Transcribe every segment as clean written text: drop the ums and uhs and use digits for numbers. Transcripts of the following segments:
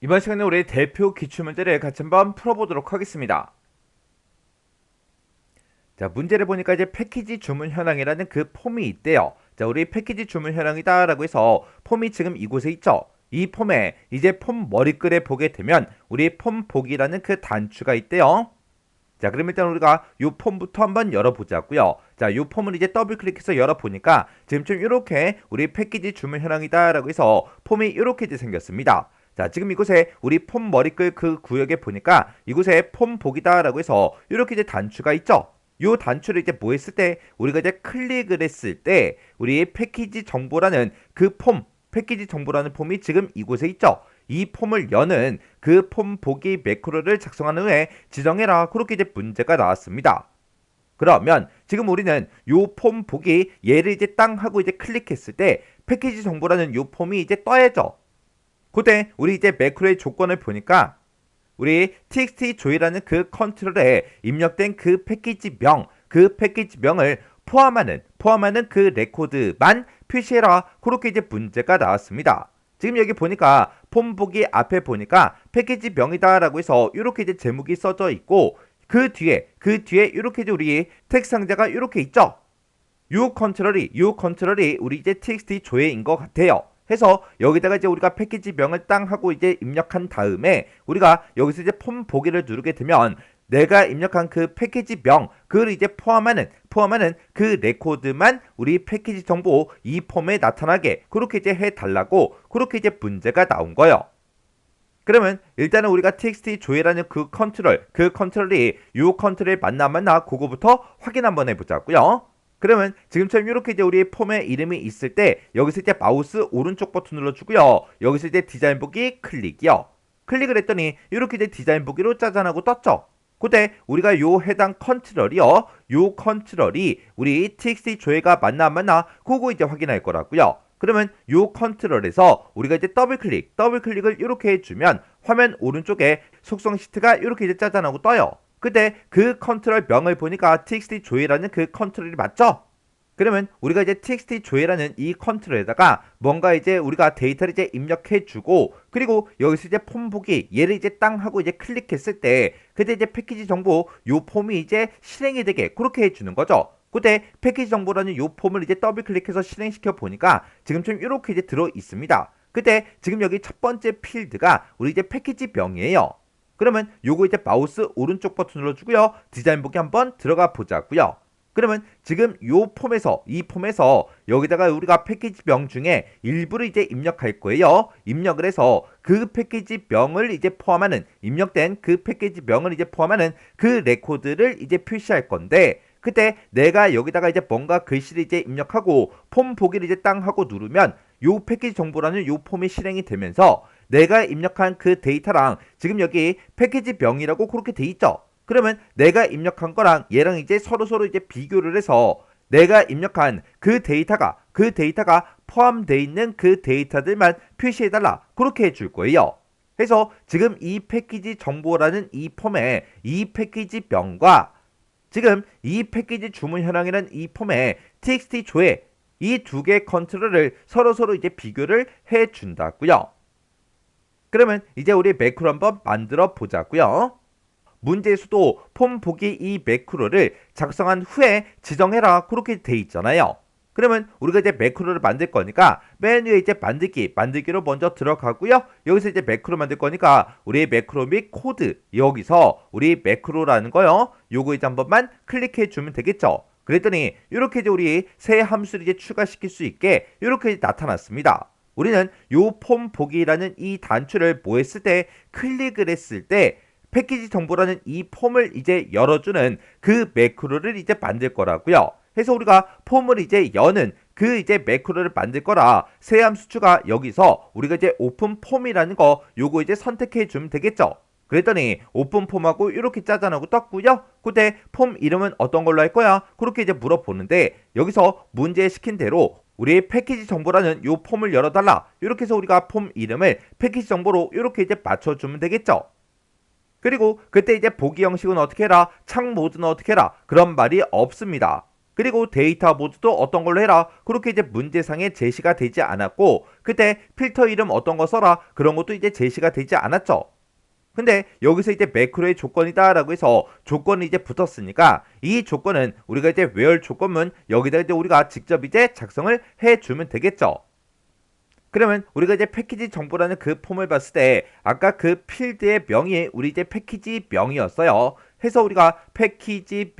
이번 시간에 우리 대표 기출문제를 같이 한번 풀어보도록 하겠습니다. 자, 문제를 보니까 이제 패키지 주문 현황이라는 그 폼이 있대요. 자, 우리 패키지 주문 현황이다 라고 해서 폼이 지금 이곳에 있죠. 이 폼에 이제 폼 머리글에 보게 되면 우리 폼 보기라는 그 단추가 있대요. 자, 그럼 일단 우리가 이 폼부터 한번 열어보자고요. 자, 이 폼을 이제 더블 클릭해서 열어보니까 지금쯤 이렇게 우리 패키지 주문 현황이다 라고 해서 폼이 이렇게 생겼습니다. 자, 지금 이곳에 우리 폼 머리글 그 구역에 보니까 이곳에 폼 보기다 라고 해서 이렇게 단추가 있죠. 요 단추를 이제 뭐 했을 때 우리가 이제 클릭을 했을 때 우리 패키지 정보라는 그 폼, 패키지 정보라는 폼이 지금 이곳에 있죠. 이 폼을 여는 그 폼 보기 매크로를 작성한 후에 지정해라. 그렇게 이제 문제가 나왔습니다. 그러면 지금 우리는 요 폼 보기 얘를 이제 땅 하고 이제 클릭했을 때 패키지 정보라는 요 폼이 이제 떠야죠. 그때 우리 이제 매크로의 조건을 보니까 우리 txt 조이라는 그 컨트롤에 입력된 그 패키지명, 그 패키지명을 포함하는 그 레코드만 표시해라. 그렇게 이제 문제가 나왔습니다. 지금 여기 보니까 폼 보기 앞에 보니까 패키지명이다라고 해서 이렇게 이제 제목이 써져 있고 그 뒤에 이렇게 이제 우리 텍스트 상자가 이렇게 있죠. 요 컨트롤이 우리 이제 txt 조회인 것 같아요. 해서 여기다가 이제 우리가 패키지명을 땅 하고 이제 입력한 다음에 우리가 여기서 이제 폼 보기를 누르게 되면 내가 입력한 그 패키지명 그걸 이제 포함하는 그 레코드만 우리 패키지 정보 이 폼에 나타나게 그렇게 이제 해달라고 그렇게 이제 문제가 나온 거예요. 그러면 일단은 우리가 txt 조회라는 그 컨트롤이 요 컨트롤에 맞나 그거부터 확인 한번 해보자고요. 그러면 지금처럼 이렇게 이제 우리 폼의 이름이 있을 때 여기서 이제 마우스 오른쪽 버튼 눌러주고요. 여기서 이제 디자인 보기 클릭이요. 클릭을 했더니 이렇게 이제 디자인 보기로 짜잔하고 떴죠. 그때 우리가 요 해당 컨트롤이요. 요 컨트롤이 우리 txt 조회가 맞나 그거 이제 확인할 거라고요. 그러면 요 컨트롤에서 우리가 이제 더블클릭을 이렇게 해주면 화면 오른쪽에 속성 시트가 이렇게 이제 짜잔하고 떠요. 그때 그 컨트롤 명을 보니까 txt 조회라는 그 컨트롤이 맞죠? 그러면 우리가 이제 txt 조회라는 이 컨트롤에다가 뭔가 이제 우리가 데이터를 이제 입력해주고 그리고 여기서 이제 폼 보기 얘를 이제 땅 하고 이제 클릭했을 때 그때 이제 패키지 정보 요 폼이 이제 실행이 되게 그렇게 해주는 거죠. 그때 패키지 정보라는 요 폼을 이제 더블 클릭해서 실행시켜 보니까 지금 좀 이렇게 이제 들어 있습니다. 그때 지금 여기 첫 번째 필드가 우리 이제 패키지 명이에요. 그러면 요거 이제 마우스 오른쪽 버튼 눌러주고요. 디자인 보기 한번 들어가 보자고요. 그러면 지금 이 폼에서 여기다가 우리가 패키지명 중에 일부를 이제 입력할 거예요. 입력을 해서 그 패키지명을 이제 입력된 그 패키지명을 이제 포함하는 그 레코드를 이제 표시할 건데 그때 내가 여기다가 이제 뭔가 글씨를 이제 입력하고 폼 보기를 이제 땅 하고 누르면 요 패키지 정보라는 요 폼이 실행이 되면서 내가 입력한 그 데이터랑 지금 여기 패키지명이라고 그렇게 돼 있죠. 그러면 내가 입력한 거랑 얘랑 이제 서로 이제 비교를 해서 내가 입력한 그 데이터가 포함되어 있는 그 데이터들만 표시해달라 그렇게 해줄 거예요. 그래서 지금 이 패키지 정보라는 이 폼에 이 패키지명과 지금 이 패키지 주문 현황이라는 이 폼에 txt 조회 이 두 개의 컨트롤을 서로 이제 비교를 해준다고요. 그러면 이제 우리 매크로 한번 만들어 보자고요. 문제에서도 폼 보기 이 매크로를 작성한 후에 지정해라 그렇게 돼 있잖아요. 그러면 우리가 이제 매크로를 만들 거니까 맨 위에 이제 만들기로 먼저 들어가고요. 여기서 이제 매크로 만들 거니까 우리 매크로 및 코드 여기서 우리 매크로라는 거요. 요거 이제 한 번만 클릭해 주면 되겠죠. 그랬더니 이렇게 이제 우리 새 함수를 이제 추가시킬 수 있게 이렇게 나타났습니다. 우리는 요 폼 보기라는 이 단추를 뭐 했을 때 클릭을 했을 때 패키지 정보라는 이 폼을 이제 열어주는 그 매크로를 이제 만들 거라고요. 해서 우리가 폼을 이제 여는 그 이제 매크로를 만들 거라 새 함수 추가 여기서 우리가 이제 오픈 폼이라는 거 요거 이제 선택해 주면 되겠죠. 그랬더니 오픈 폼하고 이렇게 짜잔하고 떴고요. 그때 폼 이름은 어떤 걸로 할 거야? 그렇게 이제 물어보는데 여기서 문제 시킨 대로 우리 패키지 정보라는 요 폼을 열어달라. 이렇게 해서 우리가 폼 이름을 패키지 정보로 이렇게 이제 맞춰주면 되겠죠. 그리고 그때 이제 보기 형식은 어떻게 해라? 창 모드는 어떻게 해라? 그런 말이 없습니다. 그리고 데이터 모드도 어떤 걸로 해라? 그렇게 이제 문제상에 제시가 되지 않았고 그때 필터 이름 어떤 거 써라 그런 것도 이제 제시가 되지 않았죠. 근데 여기서 이제 매크로의 조건이다라고 해서 조건이 이제 붙었으니까 이 조건은 우리가 이제 where 조건문 여기다 이제 우리가 직접 이제 작성을 해주면 되겠죠. 그러면 우리가 이제 패키지 정보라는 그 폼을 봤을 때 아까 그 필드의 명이 우리 이제 패키지 명이었어요. 해서 우리가 패키지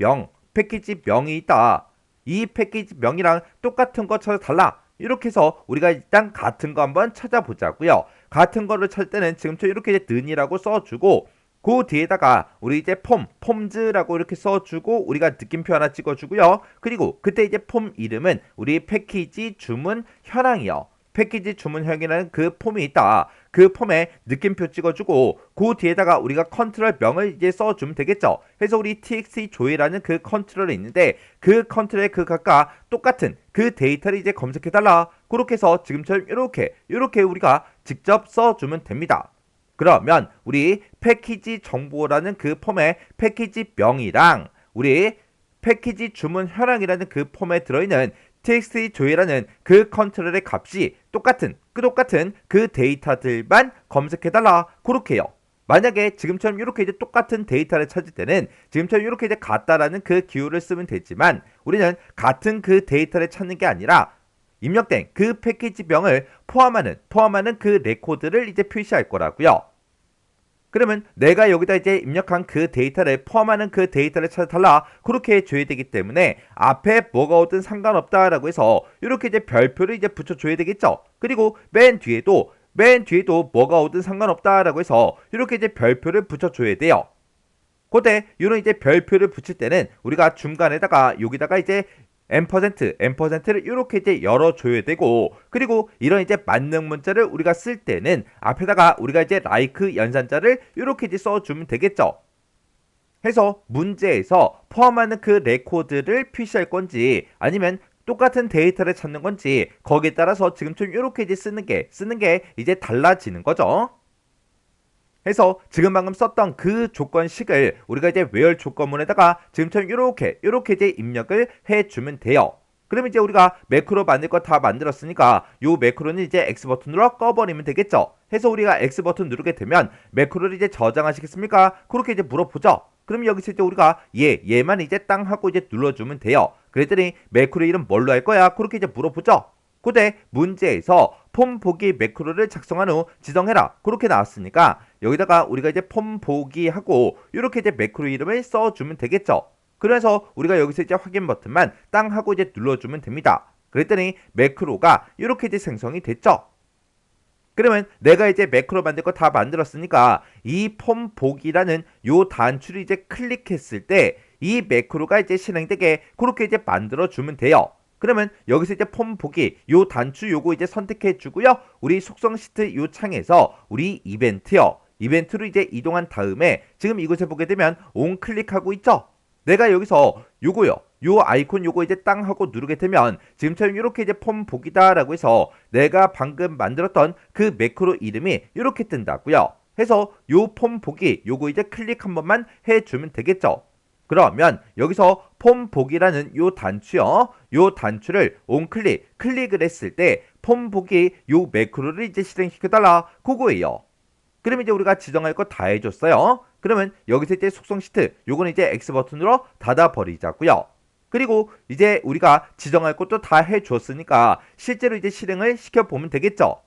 명이 있다. 이 패키지 명이랑 똑같은 거 찾아달라. 이렇게 해서 우리가 일단 같은 거 한번 찾아보자고요. 같은 거를 찾을 때는 지금처럼 이렇게 이제 는이라고 써주고 그 뒤에다가 우리 이제 폼즈라고 이렇게 써주고 우리가 느낌표 하나 찍어주고요. 그리고 그때 이제 폼 이름은 우리 패키지 주문 현황이요. 패키지 주문형이라는 그 폼이 있다. 그 폼에 느낌표 찍어주고 그 뒤에다가 우리가 컨트롤 명을 이제 써주면 되겠죠. 그래서 우리 txt 조회라는 그 컨트롤이 있는데 그 컨트롤에 그 각각 똑같은 그 데이터를 이제 검색해달라. 그렇게 해서 지금처럼 이렇게 우리가 직접 써주면 됩니다. 그러면 우리 패키지 정보라는 그 폼에 패키지 명이랑 우리 패키지 주문 현황이라는 그 폼에 들어있는 txt 조회라는 그 컨트롤의 값이 똑같은 그 데이터들만 검색해달라. 그렇게 해요. 만약에 지금처럼 이렇게 이제 똑같은 데이터를 찾을 때는 지금처럼 이렇게 이제 같다라는 그 기호를 쓰면 되지만 우리는 같은 그 데이터를 찾는 게 아니라 입력된 그 패키지명을 포함하는 그 레코드를 이제 표시할 거라고요. 그러면 내가 여기다 이제 입력한 그 데이터를 포함하는 그 데이터를 찾아달라. 그렇게 해줘야 되기 때문에 앞에 뭐가 오든 상관없다라고 해서 이렇게 이제 별표를 이제 붙여줘야 되겠죠. 그리고 맨 뒤에도 뭐가 오든 상관없다라고 해서 이렇게 이제 별표를 붙여줘야 돼요. 그때 이런 이제 별표를 붙일 때는 우리가 중간에다가 여기다가 이제 앰퍼센트를 이렇게 이제 열어줘야 되고 그리고 이런 이제 만능 문자를 우리가 쓸 때는 앞에다가 우리가 이제 like 연산자를 이렇게 이제 써주면 되겠죠. 해서 문제에서 포함하는 그 레코드를 표시할 건지 아니면 똑같은 데이터를 찾는 건지 거기에 따라서 지금처럼 이렇게 이제 쓰는 게 이제 달라지는 거죠. 해서 지금 방금 썼던 그 조건식을 우리가 이제 where 조건문에다가 지금처럼 이렇게 이제 입력을 해주면 돼요. 그러면 이제 우리가 매크로 만들 거 다 만들었으니까 요 매크로는 이제 X 버튼으로 꺼버리면 되겠죠. 해서 우리가 X 버튼 누르게 되면 매크로를 이제 저장하시겠습니까? 그렇게 이제 물어보죠. 그럼 여기서 이제 우리가 얘만 이제 땅 하고 이제 눌러주면 돼요. 그랬더니 매크로 이름 뭘로 할 거야? 그렇게 이제 물어보죠. 그때 문제에서 폼 보기 매크로를 작성한 후 지정해라. 그렇게 나왔으니까 여기다가 우리가 이제 폼 보기 하고 이렇게 이제 매크로 이름을 써주면 되겠죠. 그래서 우리가 여기서 이제 확인 버튼만 땅 하고 이제 눌러주면 됩니다. 그랬더니 매크로가 이렇게 이제 생성이 됐죠. 그러면 내가 이제 매크로 만들 거 다 만들었으니까 이 폼 보기라는 요 단추를 이제 클릭했을 때 이 매크로가 이제 실행되게 그렇게 이제 만들어주면 돼요. 그러면 여기서 이제 폼 보기 요 단추 요거 이제 선택해 주고요. 우리 속성 시트 요 창에서 우리 이벤트로 이제 이동한 다음에 지금 이곳에 보게 되면 온 클릭하고 있죠. 내가 여기서 요거요. 요 아이콘 요거 이제 땅 하고 누르게 되면 지금처럼 이렇게 이제 폼 보기다라고 해서 내가 방금 만들었던 그 매크로 이름이 이렇게 뜬다고요. 해서 요 폼 보기 요거 이제 클릭 한 번만 해주면 되겠죠. 그러면 여기서 폼 보기라는 요 단추요. 요 단추를 클릭을 했을 때 폼 보기 요 매크로를 이제 실행시켜달라. 그거예요. 그럼 이제 우리가 지정할 거 다 해줬어요. 그러면 여기서 이제 속성 시트 요거는 이제 X 버튼으로 닫아버리자고요. 그리고 이제 우리가 지정할 것도 다 해줬으니까 실제로 이제 실행을 시켜보면 되겠죠.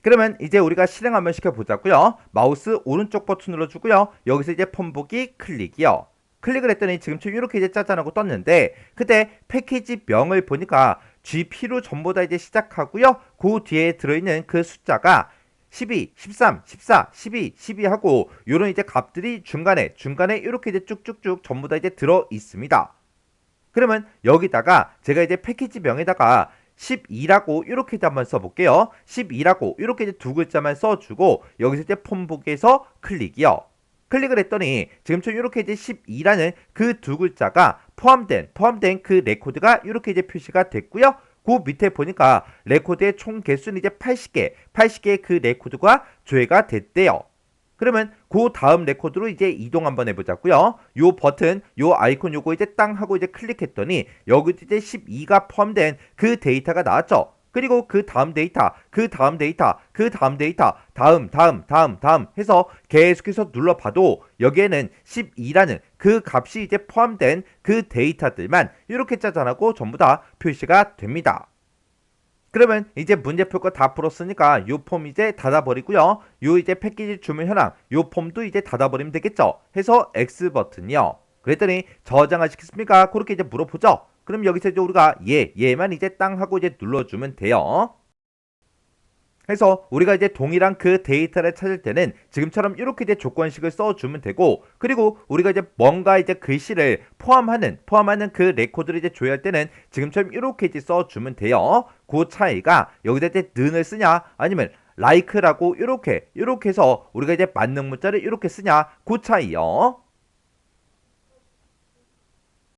그러면 이제 우리가 실행 한번 시켜보자고요. 마우스 오른쪽 버튼 눌러주고요. 여기서 이제 폼 보기 클릭이요. 클릭을 했더니 지금처럼 이렇게 이제 짜잔하고 떴는데 그때 패키지 명을 보니까 GP로 전부 다 이제 시작하고요. 그 뒤에 들어있는 그 숫자가 12, 13, 14, 12, 12 하고 요런 이제 값들이 중간에 이렇게 이제 쭉쭉쭉 전부 다 이제 들어 있습니다. 그러면 여기다가 제가 이제 패키지 명에다가 12라고 이렇게 한번 써볼게요. 12라고 이렇게 이제 두 글자만 써주고 여기서 이제 폼 보기에서 클릭이요. 클릭을 했더니 지금처럼 이렇게 이제 12라는 그 두 글자가 포함된 그 레코드가 이렇게 이제 표시가 됐고요. 그 밑에 보니까 레코드의 총 개수는 이제 80개의 그 레코드가 조회가 됐대요. 그러면 그 다음 레코드로 이제 이동 한번 해보자고요. 요 버튼, 요 아이콘 요거 이제 땅 하고 이제 클릭했더니 여기 이제 12가 포함된 그 데이터가 나왔죠. 그리고 그 다음 데이터, 그 다음 데이터, 그 다음 데이터, 다음 해서 계속해서 눌러봐도 여기에는 12라는 그 값이 이제 포함된 그 데이터들만 이렇게 짜잔하고 전부 다 표시가 됩니다. 그러면 이제 문제 풀 거 다 풀었으니까 요 폼 이제 닫아버리고요. 요 이제 패키지 주문 현황 요 폼도 이제 닫아버리면 되겠죠. 해서 X 버튼이요. 그랬더니 저장을 시켰습니까? 그렇게 이제 물어보죠. 그럼 여기서 이제 우리가 얘만 이제 땅 하고 이제 눌러주면 돼요. 해서 우리가 이제 동일한 그 데이터를 찾을 때는 지금처럼 이렇게 이제 조건식을 써주면 되고, 그리고 우리가 이제 뭔가 이제 글씨를 포함하는 그 레코드를 이제 조회할 때는 지금처럼 이렇게 이제 써주면 돼요. 그 차이가 여기다 이제 는을 쓰냐 아니면 like라고 이렇게 해서 우리가 이제 만능 문자를 이렇게 쓰냐 그 차이요.